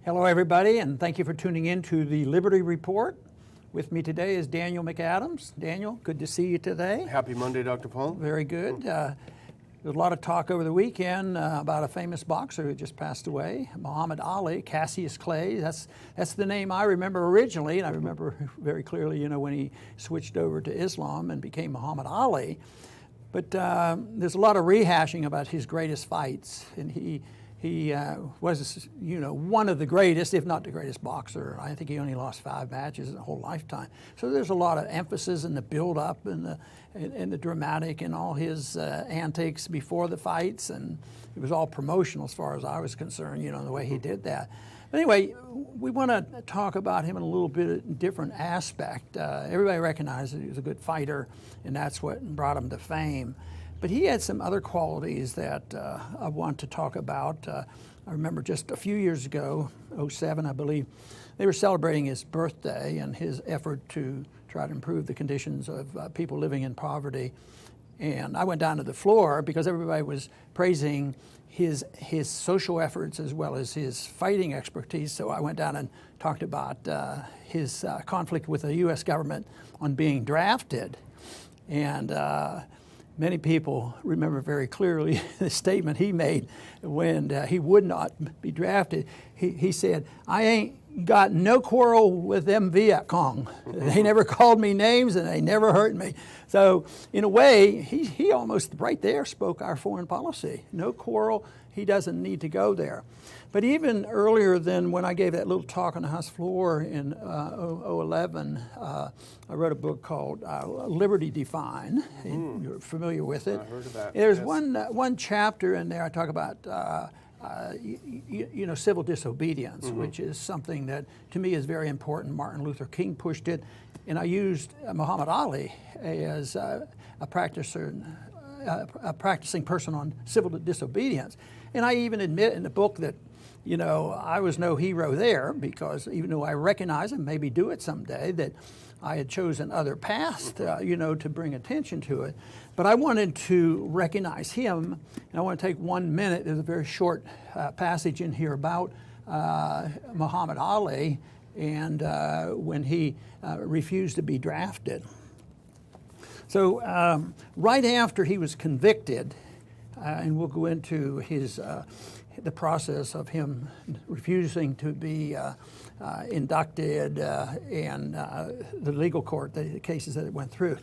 Hello, everybody, and thank you for tuning in to the Liberty Report. With me today is Daniel McAdams. Daniel, good to see you today. Happy Monday, Dr. Paul. Very good. There was a lot of talk over the weekend about a famous boxer who just passed away, Muhammad Ali, Cassius Clay. That's the name I remember originally, and I remember very clearly, when he switched over to Islam and became Muhammad Ali. But there's a lot of rehashing about his greatest fights, and he was, one of the greatest, if not the greatest boxer. I think he only lost 5 matches in a whole lifetime. So there's a lot of emphasis in the build-up and the dramatic and all his antics before the fights, and it was all promotional as far as I was concerned, the way he did that. But anyway, we want to talk about him in a little bit different aspect. Everybody recognizes he was a good fighter, and that's what brought him to fame. But he had some other qualities that I want to talk about. I remember just a few years ago, 2007, I believe, they were celebrating his birthday and his effort to try to improve the conditions of people living in poverty. And I went down to the floor because everybody was praising his social efforts as well as his fighting expertise. So I went down and talked about his conflict with the U.S. government on being drafted. And many people remember very clearly the statement he made when he would not be drafted. He said, "I ain't got no quarrel with them Viet Cong. They never called me names and they never hurt me." So in a way, he almost right there spoke our foreign policy. No quarrel, he doesn't need to go there. But even earlier than when I gave that little talk on the House floor in 2011, I wrote a book called Liberty Defined. You're familiar with it. I heard of that. There's yes. one chapter in there I talk about civil disobedience, which is something that to me is very important. Martin Luther King pushed it, and I used Muhammad Ali as a practicing person on civil disobedience. And I even admit in the book that I was no hero there, because even though I recognize and maybe do it someday, that I had chosen other paths, to bring attention to it. But I wanted to recognize him, and I want to take 1 minute. There's a very short passage in here about Muhammad Ali and when he refused to be drafted. So right after he was convicted, and we'll go into the process of him refusing to be inducted and the legal court, the cases that it went through.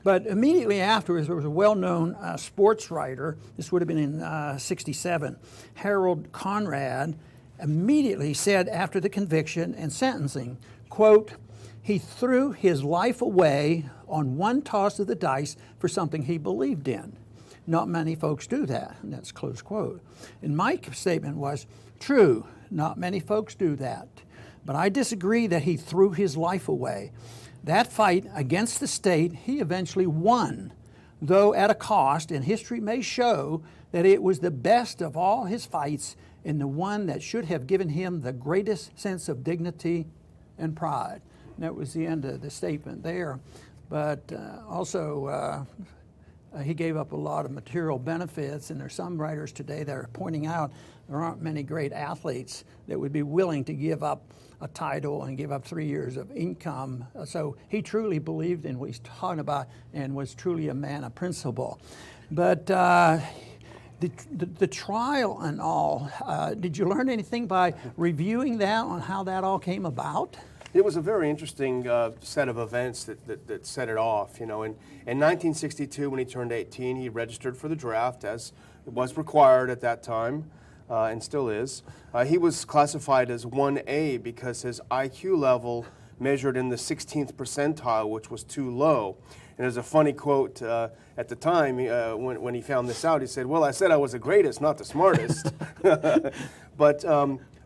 But immediately afterwards, there was a well-known sports writer, this would have been in 67, Harold Conrad, immediately said after the conviction and sentencing, quote, "He threw his life away on one toss of the dice for something he believed in. Not many folks do that," and that's close quote. And my statement was, true, not many folks do that. But I disagree that he threw his life away. That fight against the state, he eventually won, though at a cost, and history may show that it was the best of all his fights and the one that should have given him the greatest sense of dignity and pride. And that was the end of the statement there. But also, he gave up a lot of material benefits, and there's some writers today that are pointing out there aren't many great athletes that would be willing to give up a title and give up 3 years of income. So he truly believed in what he's talking about and was truly a man of principle. But the trial and all, did you learn anything by reviewing that on how that all came about? It was a very interesting set of events that set it off. In 1962, when he turned 18, he registered for the draft, as it was required at that time, and still is. He was classified as 1A because his IQ level measured in the 16th percentile, which was too low. And there's a funny quote at the time when he found this out. He said, "Well, I said I was the greatest, not the smartest."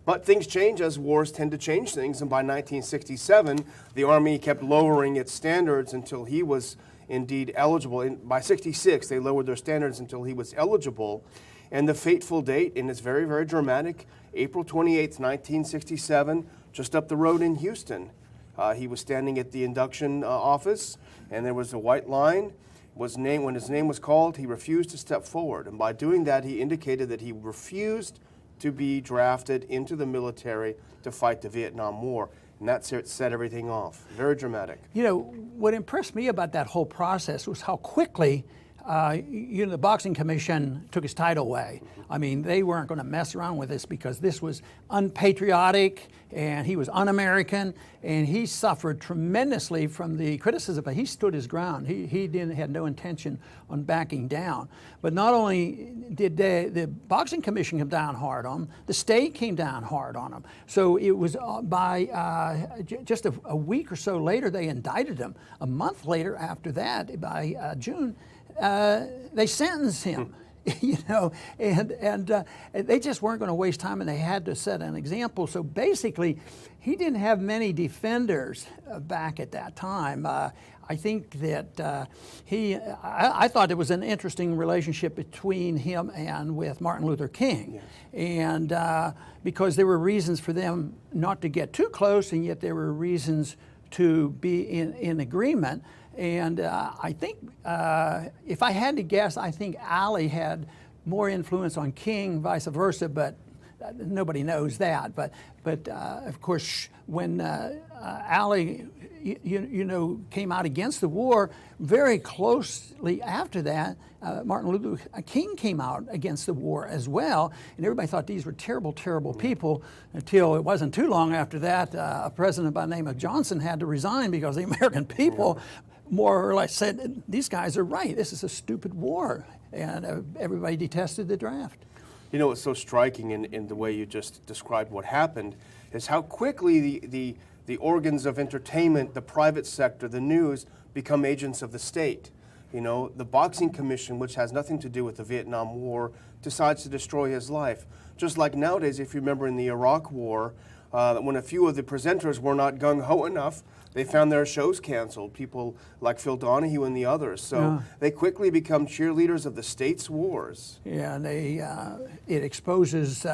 But things change as wars tend to change things, and by 1967, the Army kept lowering its standards until he was indeed eligible. By 66, they lowered their standards until he was eligible. And the fateful date, and it's very, very dramatic, April 28th, 1967, just up the road in Houston. He was standing at the induction office, and there was a white line. When his name was called, he refused to step forward. And by doing that, he indicated that he refused to be drafted into the military to fight the Vietnam War. And that set everything off. Very dramatic. You know, what impressed me about that whole process was how quickly the Boxing Commission took his title away. I mean, they weren't going to mess around with this because this was unpatriotic and he was un-American, and he suffered tremendously from the criticism, but he stood his ground. He had no intention on backing down. But not only did the Boxing Commission come down hard on him, the state came down hard on him. So it was just a week or so later, they indicted him. A month later after that, by June, they sentenced him. And they just weren't going to waste time, and they had to set an example. So basically, he didn't have many defenders back at that time. I think that I thought it was an interesting relationship between him and with Martin Luther King. Yes. And because there were reasons for them not to get too close, and yet there were reasons to be in agreement. And I think, if I had to guess, I think Ali had more influence on King, vice versa, but nobody knows that. But of course, when Ali, came out against the war, very closely after that, Martin Luther King came out against the war as well. And everybody thought these were terrible, terrible people, until it wasn't too long after that, a president by the name of Johnson had to resign because the American people more or less said, these guys are right, this is a stupid war. And everybody detested the draft. You know, what's so striking in the way you just described what happened is how quickly the organs of entertainment, the private sector, the news, become agents of the state. You know, the Boxing Commission, which has nothing to do with the Vietnam War, decides to destroy his life. Just like nowadays, if you remember in the Iraq War, when a few of the presenters were not gung-ho enough, they found their shows canceled, people like Phil Donahue and the others. So they quickly become cheerleaders of the state's wars. Yeah, and it exposes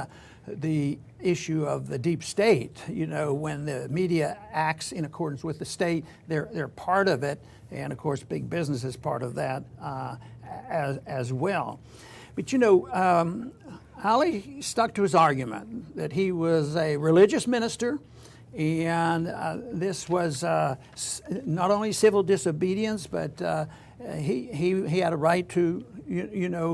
the issue of the deep state. You know, when the media acts in accordance with the state, they're part of it. And of course, big business is part of that as well. But Ali stuck to his argument that he was a religious minister, and this was not only civil disobedience, but he had a right to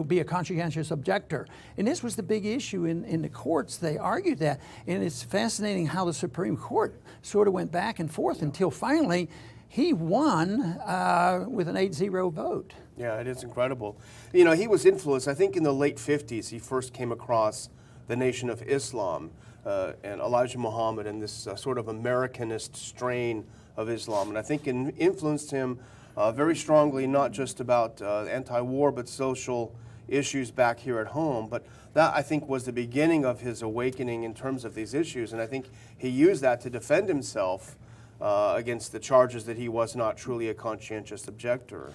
be a conscientious objector. And this was the big issue in the courts. They argued that, and it's fascinating how the Supreme Court sort of went back and forth until finally he won with an 8-0 vote. Yeah, it is incredible. You know, he was influenced, I think in the late 50s, he first came across the Nation of Islam and Elijah Muhammad and this sort of Americanist strain of Islam. And I think it influenced him very strongly, not just about anti-war, but social issues back here at home. But that, I think, was the beginning of his awakening in terms of these issues. And I think he used that to defend himself against the charges that he was not truly a conscientious objector.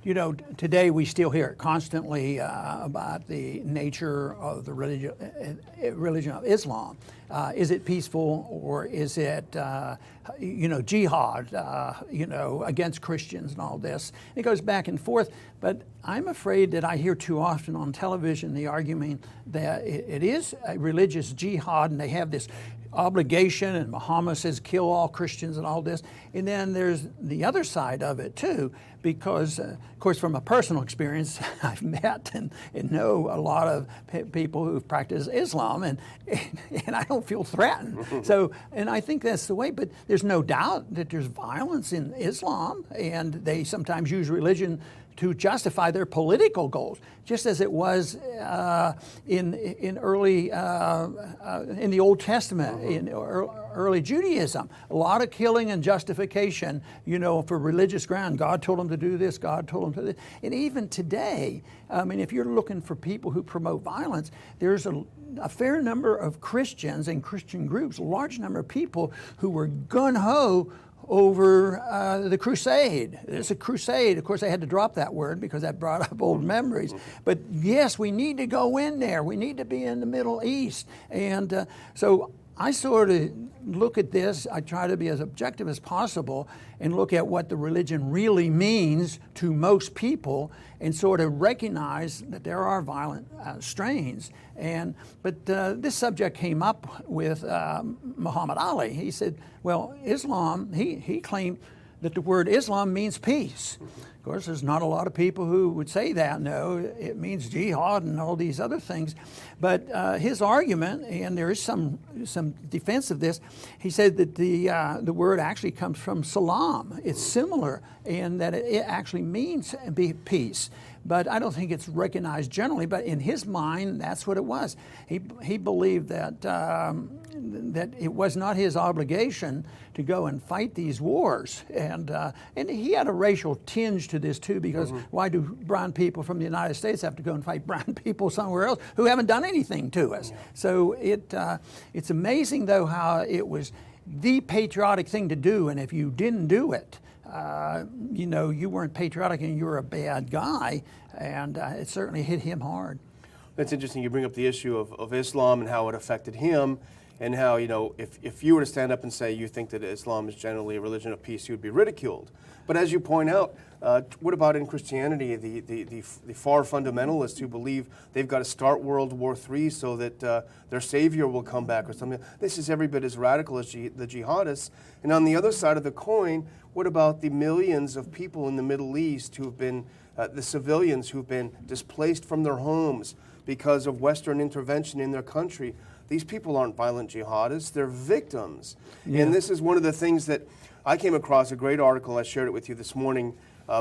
You know, today we still hear it constantly about the nature of the religion of Islam. Is it peaceful, or is it, jihad, against Christians and all this? It goes back and forth, but I'm afraid that I hear too often on television the argument that it is a religious jihad, and they have this obligation, and Muhammad says kill all Christians and all this. And then there's the other side of it too, because of course from a personal experience, I've met and know a lot of people who've practiced Islam, and I don't feel threatened. So, and I think that's the way, but there's no doubt that there's violence in Islam, and they sometimes use religion to justify their political goals, just as it was in early in the Old Testament, in early Judaism. A lot of killing and justification, for religious ground. God told them to do this. God told them to do this. And even today, I mean, if you're looking for people who promote violence, there's a fair number of Christians and Christian groups, a large number of people who were gung-ho over the crusade. It's a crusade. Of course, I had to drop that word because that brought up old memories. But yes, we need to go in there. We need to be in the Middle East. And so I sort of look at this, I try to be as objective as possible and look at what the religion really means to most people and sort of recognize that there are violent strains. But this subject came up with Muhammad Ali. He said, well, Islam, he claimed that the word Islam means peace. Of course, there's not a lot of people who would say that. No, it means jihad and all these other things. But his argument, and there is some defense of this, he said that the word actually comes from salam. It's similar in that it actually means peace. But I don't think it's recognized generally. But in his mind, that's what it was. He believed that that it was not his obligation to go and fight these wars, and he had a racial tinge to this too, because why do brown people from the United States have to go and fight brown people somewhere else who haven't done anything to us? Yeah. So it's amazing though how it was the patriotic thing to do, and if you didn't do it, you weren't patriotic and you were a bad guy, and it certainly hit him hard. That's interesting. You bring up the issue of Islam and how it affected him, and how, if you were to stand up and say you think that Islam is generally a religion of peace, you would be ridiculed. But as you point out, what about in Christianity, the far fundamentalists who believe they've got to start World War III so that their savior will come back or something? This is every bit as radical as the jihadists. And on the other side of the coin, what about the millions of people in the Middle East who've been, the civilians who've been displaced from their homes because of Western intervention in their country? These people aren't violent jihadists, they're victims. Yeah. And this is one of the things that I came across, a great article, I shared it with you this morning,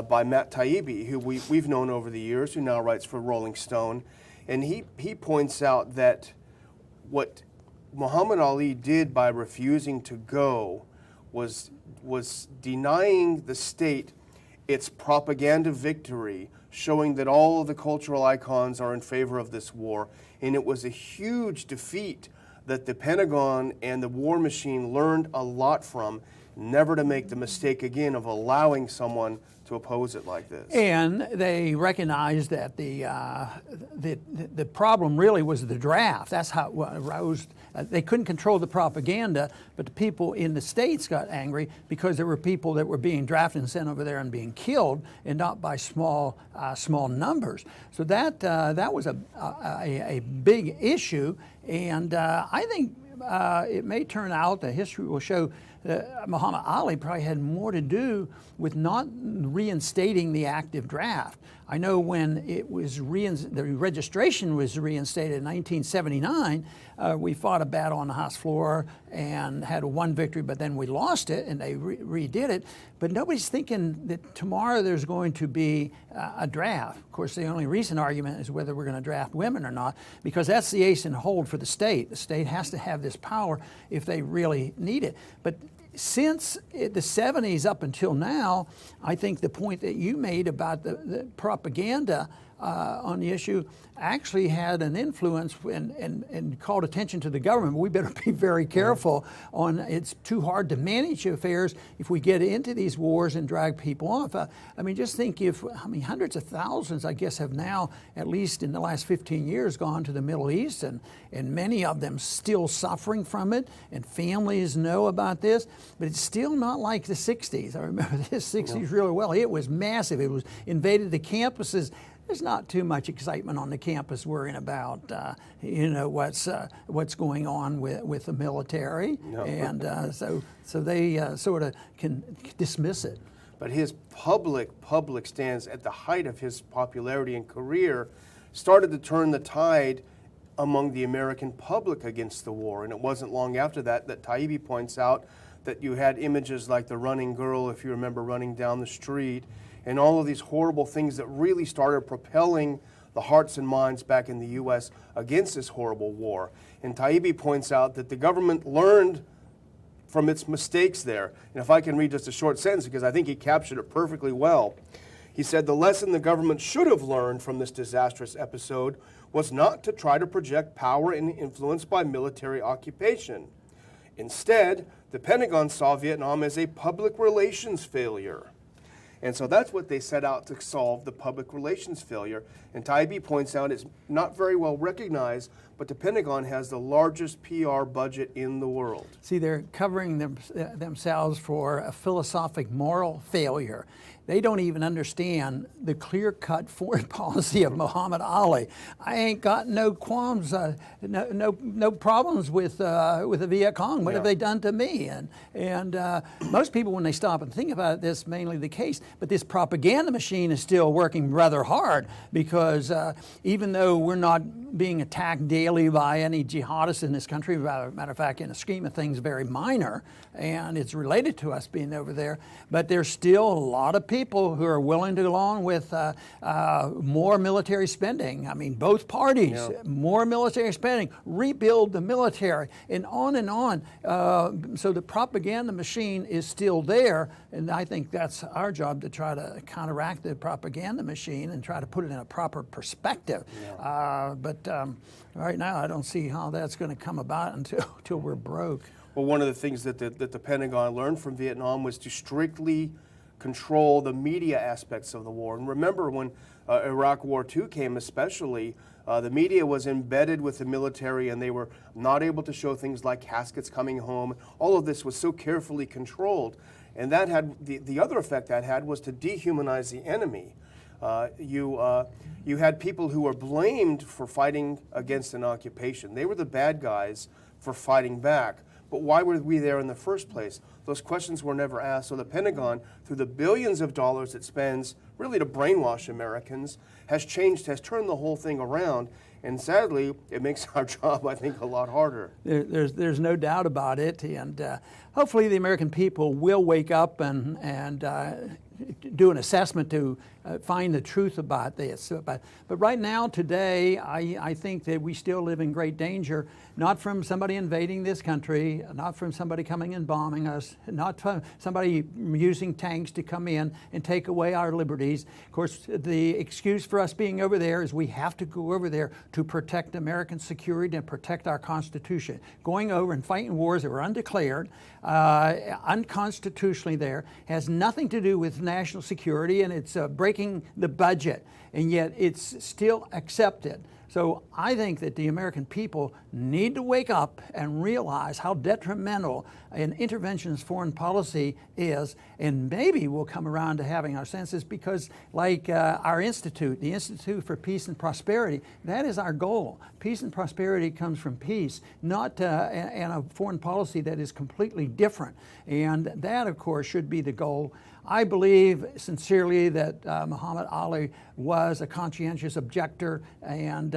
by Matt Taibbi, who we've known over the years, who now writes for Rolling Stone. And he points out that what Muhammad Ali did by refusing to go was denying the state its propaganda victory, showing that all of the cultural icons are in favor of this war. And it was a huge defeat that the Pentagon and the war machine learned a lot from, never to make the mistake again of allowing someone to oppose it like this. And they recognized that the problem really was the draft. That's how it arose. They couldn't control the propaganda, but the people in the States got angry because there were people that were being drafted and sent over there and being killed, and not by small numbers. So that was a big issue, and I think it may turn out, the history will show, that Muhammad Ali probably had more to do with not reinstating the active draft. I know when it was the registration was reinstated in 1979, we fought a battle on the House floor and had one victory, but then we lost it and they redid it. But nobody's thinking that tomorrow there's going to be a draft. Of course, the only recent argument is whether we're going to draft women or not, because that's the ace in the hold for the state. The state has to have this power if they really need it. But since the 70s up until now, I think the point that you made about the propaganda on the issue actually had an influence and called attention to the government. We better be very careful on, it's too hard to manage affairs if we get into these wars and drag people off. I mean, just think hundreds of thousands, I guess, have now, at least in the last 15 years, gone to the Middle East, and many of them still suffering from it, and families know about this, but it's still not like the 60s. I remember the 60s really well. It was massive. It was invaded the campuses. There's not too much excitement on the campus worrying about, what's going on with the military, and so they sort of can dismiss it. But his public stance at the height of his popularity and career started to turn the tide among the American public against the war, and it wasn't long after that Taibbi points out that you had images like the running girl, if you remember, running down the street, and all of these horrible things that really started propelling the hearts and minds back in the U.S. against this horrible war. And Taibbi points out that the government learned from its mistakes there. And if I can read just a short sentence, because I think he captured it perfectly well. He said, "The lesson the government should have learned from this disastrous episode was not to try to project power and influence by military occupation. Instead, the Pentagon saw Vietnam as a public relations failure." And so that's what they set out to solve, the public relations failure. And Taibbi points out it's not very well recognized, but the Pentagon has the largest PR budget in the world. See, they're covering themselves for a philosophic moral failure. They don't even understand the clear-cut foreign policy of Muhammad Ali. I ain't got no qualms, no problems with the Viet Cong. What have they done to me? And most people, when they stop and think about it, that's mainly the case. But this propaganda machine is still working rather hard, because even though we're not being attacked daily by any jihadists in this country, matter of fact, in the scheme of things, very minor, and it's related to us being over there, but there's still a lot of people who are willing to go along with more military spending. I mean, both parties, more military spending, rebuild the military, and on and on. So the propaganda machine is still there, and I think that's our job, to try to counteract the propaganda machine and try to put it in a proper perspective. But right now, I don't see how that's going to come about until we're broke. Well, one of the things that the Pentagon learned from Vietnam was to strictly control the media aspects of the war. And remember, when Iraq War II came especially, the media was embedded with the military, and they were not able to show things like caskets coming home. All of this was so carefully controlled. And that had the other effect that had was to dehumanize the enemy. You had people who were blamed for fighting against an occupation. They were the bad guys for fighting back. But why were we there in the first place? Those questions were never asked. So the Pentagon, through the billions of dollars it spends really to brainwash Americans, has turned the whole thing around. And sadly, it makes our job, I think, a lot harder. There's no doubt about it. And hopefully the American people will wake up and do an assessment to find the truth about this. But right now, today, I think that we still live in great danger, not from somebody invading this country, not from somebody coming and bombing us, not from somebody using tanks to come in and take away our liberties. Of course, the excuse for us being over there is we have to go over there to protect American security and protect our Constitution. Going over and fighting wars that were undeclared, unconstitutionally there, has nothing to do with national security, and it's breaking the budget, and yet it's still accepted. So I think that the American people need to wake up and realize how detrimental an interventionist foreign policy is, and maybe we'll come around to having our senses, because like our institute, the Institute for Peace and Prosperity, that is our goal. Peace and prosperity comes from peace, not and a foreign policy that is completely different. And that, of course, should be the goal. I believe sincerely that Muhammad Ali was a conscientious objector, and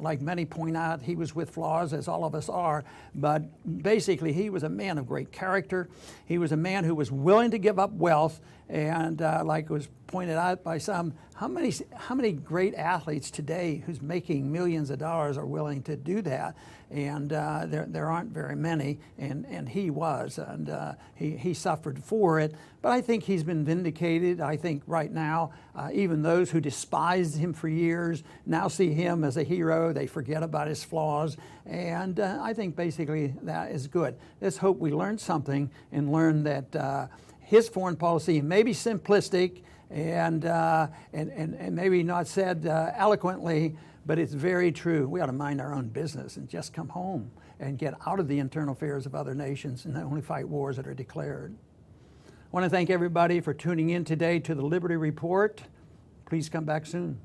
like many point out, he was with flaws, as all of us are, but basically he was a man of great character. He was a man who was willing to give up wealth, and like was pointed out by some, how many great athletes today who's making millions of dollars are willing to do that? And there aren't very many, and he was, and he suffered for it. But I think he's been vindicated. I think right now, even those who despised him for years now see him as a hero. They forget about his flaws, and I think basically that is good. Let's hope we learn something and learn that his foreign policy may be simplistic and maybe not said eloquently, but it's very true. We ought to mind our own business and just come home and get out of the internal affairs of other nations and only fight wars that are declared. I want to thank everybody for tuning in today to the Liberty Report. Please come back soon.